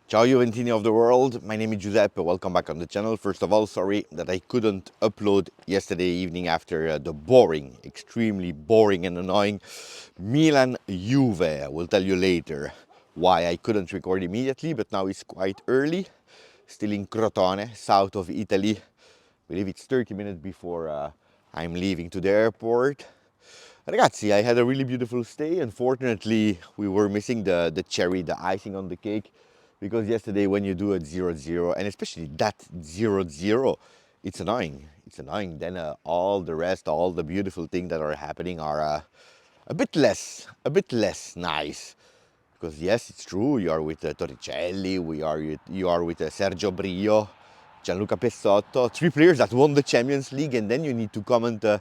Ciao Juventini of the world, my name is Giuseppe, welcome back on the channel. First of all, sorry that I couldn't upload yesterday evening after the boring, extremely boring and annoying Milan Juve. I will tell you later why I couldn't record immediately, but now it's quite early. Still in Crotone, south of Italy. I believe it's 30 minutes before I'm leaving to the airport. Ragazzi, I had a really beautiful stay. Unfortunately, we were missing the cherry, the icing on the cake, because yesterday when you do a 0-0, and especially that 0-0, it's annoying. It's annoying. Then all the rest, all the beautiful things that are happening are a bit less nice. Because yes, it's true, you are with Torricelli, you are with Sergio Brio, Gianluca Pessotto, three players that won the Champions League, and then you need to comment a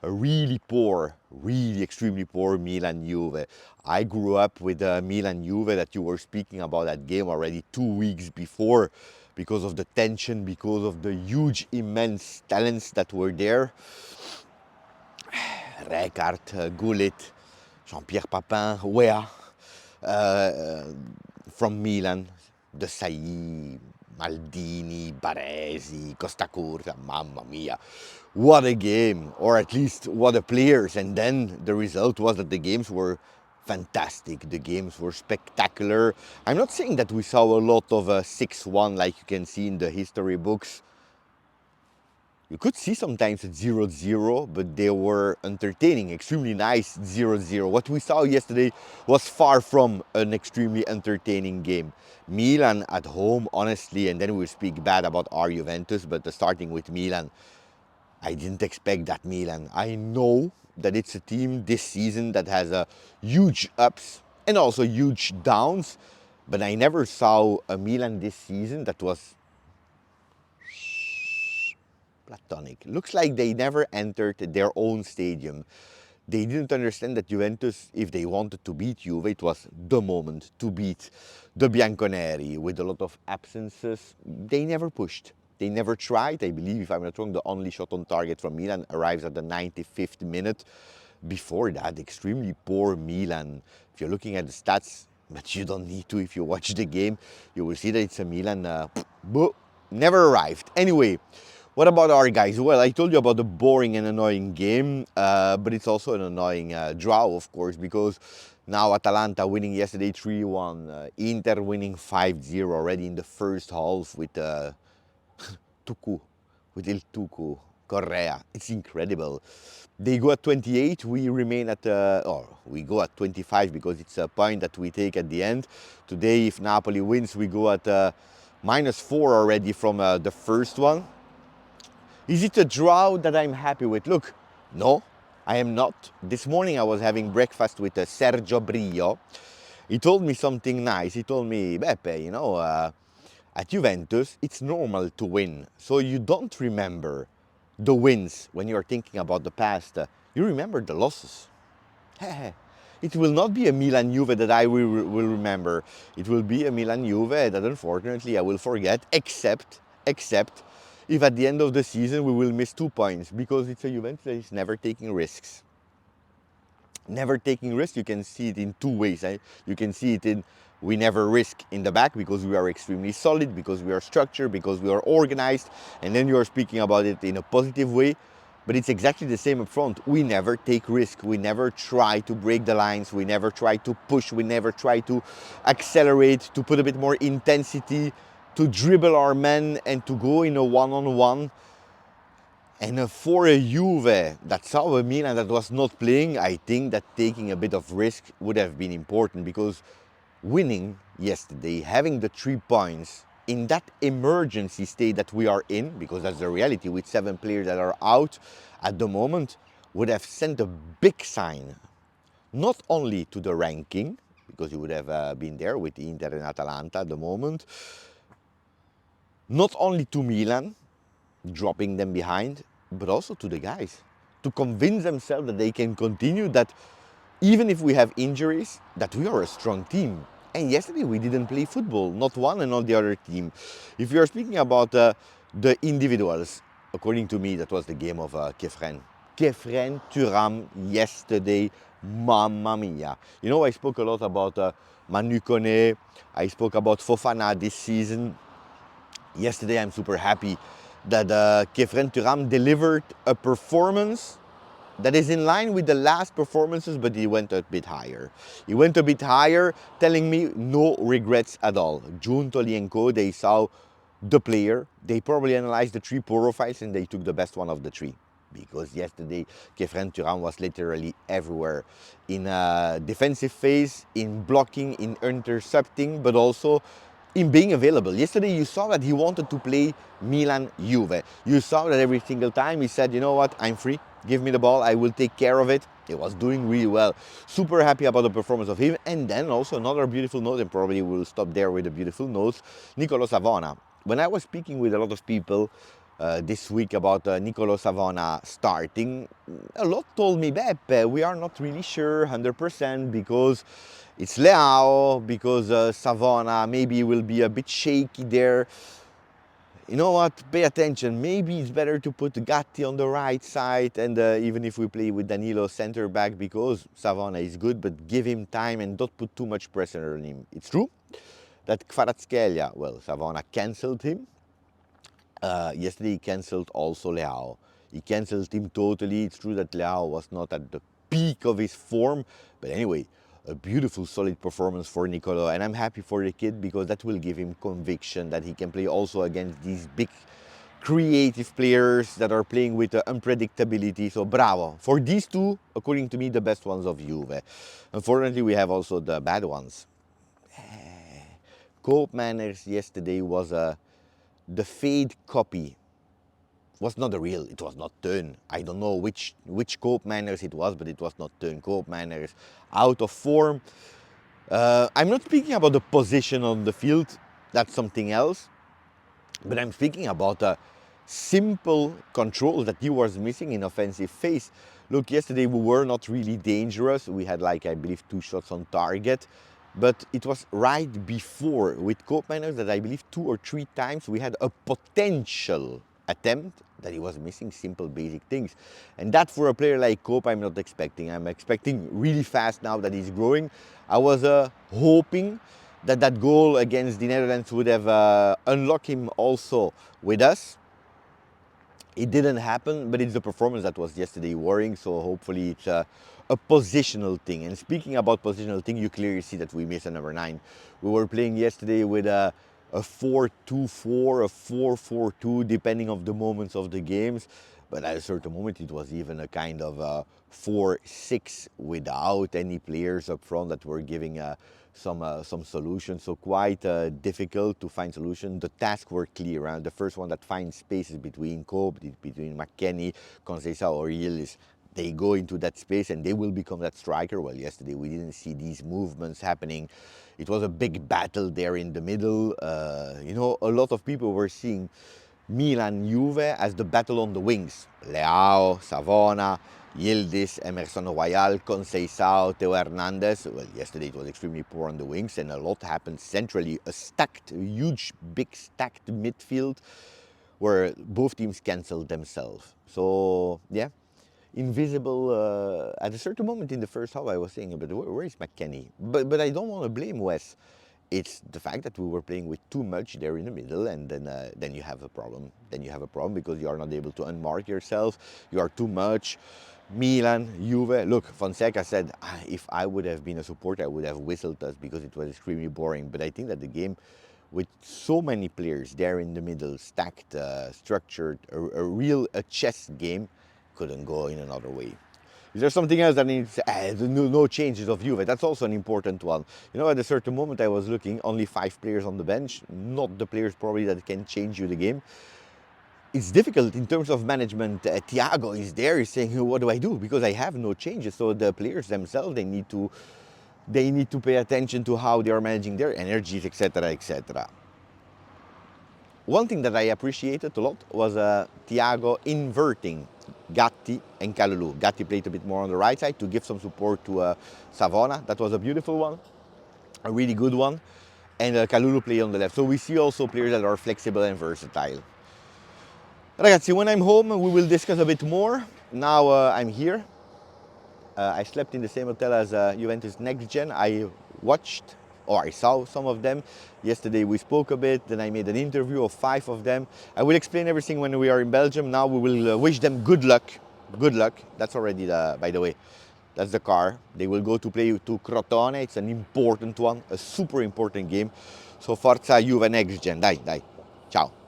really poor, really extremely poor Milan Juve. I grew up with Milan Juve that you were speaking about that game already 2 weeks before because of the tension, because of the huge, immense talents that were there. Rijkaard, Gullit, Jean-Pierre Papin, Wea, from Milan, De Sai, Maldini, Baresi, Costa Curta, mamma mia. What a game, or at least what a players. And then the result was that the games were fantastic. The games were spectacular. I'm not saying that we saw a lot of 6-1 like you can see in the history books. You could see sometimes at 0-0, but they were entertaining, extremely nice 0-0. What we saw yesterday was far from an extremely entertaining game. Milan at home, honestly, and then we'll speak bad about our Juventus, but starting with Milan, I didn't expect that Milan. I know that it's a team this season that has a huge ups and also huge downs, but I never saw a Milan this season that was platonic. Looks like they never entered their own stadium. They didn't understand that Juventus, if they wanted to beat Juve, it was the moment to beat the Bianconeri with a lot of absences. They never pushed. They never tried. I believe, if I'm not wrong, the only shot on target from Milan arrives at the 95th minute. Before that, extremely poor Milan. If you're looking at the stats, but you don't need to if you watch the game, you will see that it's a Milan never arrived. Anyway, what about our guys? Well, I told you about the boring and annoying game, but it's also an annoying draw, of course, because now Atalanta winning yesterday 3-1, Inter winning 5-0 already in the first half with Tucu, with Il Tucu, Correa. It's incredible. They go at 28, we remain at, we go at 25 because it's a point that we take at the end. Today, if Napoli wins, we go at -4 already from the first one. Is it a draw that I'm happy with? Look, no, I am not. This morning I was having breakfast with Sergio Brio. He told me something nice. He told me, Beppe, at Juventus, it's normal to win. So you don't remember the wins when you're thinking about the past. You remember the losses. It will not be a Milan Juve that I will remember. It will be a Milan Juve that unfortunately I will forget, except if at the end of the season we will miss 2 points, because it's a Juventus that is never taking risks. Never taking risks, you can see it in two ways. You can see it in we never risk in the back because we are extremely solid, because we are structured, because we are organized, and then you are speaking about it in a positive way. But it's exactly the same up front. We never take risk. We never try to break the lines. We never try to push. We never try to accelerate, to put a bit more intensity, to dribble our men and to go in a one-on-one. And for a Juve that saw a Milan that was not playing, I think that taking a bit of risk would have been important, because winning yesterday, having the 3 points in that emergency state that we are in, because that's the reality with 7 players that are out at the moment, would have sent a big sign, not only to the ranking, because you would have been there with Inter and Atalanta at the moment, not only to Milan, dropping them behind, but also to the guys, to convince themselves that they can continue, that even if we have injuries, that we are a strong team. And yesterday we didn't play football, not one and not the other team. If you are speaking about the individuals, according to me, that was the game of Kefren. Thuram yesterday Mamma mia. You know, I spoke a lot about Manu Kone. I spoke about Fofana this season. Yesterday, I'm super happy that Thuram delivered a performance that is in line with the last performances, but he went a bit higher. He went a bit higher, telling me no regrets at all. Giuntoli and Co, they saw the player. They probably analyzed the three profiles and they took the best one of the three. Because yesterday, Thuram was literally everywhere. In defensive phase, in blocking, in intercepting, but also in being available. Yesterday you saw that he wanted to play Milan Juve. You saw that every single time he said, you know what, I'm free, give me the ball, I will take care of it. He was doing really well. Super happy about the performance of him. And then also another beautiful note, and probably we'll stop there with the beautiful notes, Nicolo Savona. When I was speaking with a lot of people this week about Nicolo Savona starting, a lot told me, Beppe, we are not really sure 100% because it's Leao, because Savona maybe will be a bit shaky there. You know what, pay attention, maybe it's better to put Gatti on the right side, and even if we play with Danilo center back, because Savona is good, but give him time and don't put too much pressure on him. It's true that Kvaratskhelia, well, Savona cancelled him. Yesterday he cancelled also Leao. He cancelled him totally. It's true that Leao was not at the peak of his form, but anyway, a beautiful solid performance for Nicolo, and I'm happy for the kid because that will give him conviction that he can play also against these big creative players that are playing with unpredictability. So bravo for these two, according to me, the best ones of Juve. Unfortunately, we have also the bad ones. Koopmeiners yesterday was the fade copy. Was not a real, it was not Teun. I don't know which Koopmeiners it was, but it was not Teun. Koopmeiners out of form. I'm not speaking about the position on the field, that's something else, but I'm speaking about a simple control that he was missing in offensive phase. Look, yesterday we were not really dangerous. We had, like, I believe 2 shots on target, but it was right before with Koopmeiners that I believe 2 or 3 times we had a potential attempt that he was missing simple basic things. And that for a player like Koop I'm not expecting. I'm expecting really fast now that he's growing. I was hoping that that goal against the Netherlands would have unlocked him also with us. It didn't happen, but it's the performance that was yesterday worrying, so hopefully it's a positional thing. And speaking about positional thing, you clearly see that we missed a number 9. We were playing yesterday with a 4-2-4, a 4-4-2, depending on the moments of the games. But at a certain moment, it was even a kind of 4-6 without any players up front that were giving some solutions. So quite difficult to find solutions. The tasks were clear. The first one that finds spaces between Cope, between McKennie, Conceição or Yildiz. They go into that space and they will become that striker. Well, yesterday we didn't see these movements happening. It was a big battle there in the middle. You know, a lot of people were seeing Milan Juve as the battle on the wings. Leao, Savona, Yildiz, Emerson Royal, Conceição, Theo Hernandez. Well, yesterday it was extremely poor on the wings and a lot happened centrally. A huge, big stacked midfield where both teams cancelled themselves. So, yeah. Invisible at a certain moment in the first half I was saying, but where is McKennie? But I don't want to blame Wes. It's the fact that we were playing with too much there in the middle, and then you have a problem. Then you have a problem because you are not able to unmark yourself. You are too much. Milan, Juve. Look, Fonseca said, if I would have been a supporter, I would have whistled us because it was extremely boring. But I think that the game, with so many players there in the middle, stacked, structured, a chess game, couldn't go in another way. Is there something else that needs no changes of Juve? That's also an important one. You know, at a certain moment I was looking, only 5 players on the bench, not the players probably that can change you the game. It's difficult in terms of management. Thiago is there, he's saying, what do I do? Because I have no changes. So the players themselves, they need to pay attention to how they are managing their energies, etc., etc. One thing that I appreciated a lot was Thiago inverting Gatti and Kalulu. Gatti played a bit more on the right side to give some support to Savona. That was a beautiful one, a really good one. And Kalulu played on the left. So we see also players that are flexible and versatile. Ragazzi, when I'm home, we will discuss a bit more. Now I'm here. I slept in the same hotel as Juventus Next Gen. I watched, or I saw some of them. Yesterday we spoke a bit, then I made an interview of 5 of them. I will explain everything when we are in Belgium. Now we will wish them good luck. Good luck. That's already, by the way, that's the car. They will go to play to Crotone. It's an important one, a super important game. So Forza Juve Next Gen. Dai, dai. Ciao.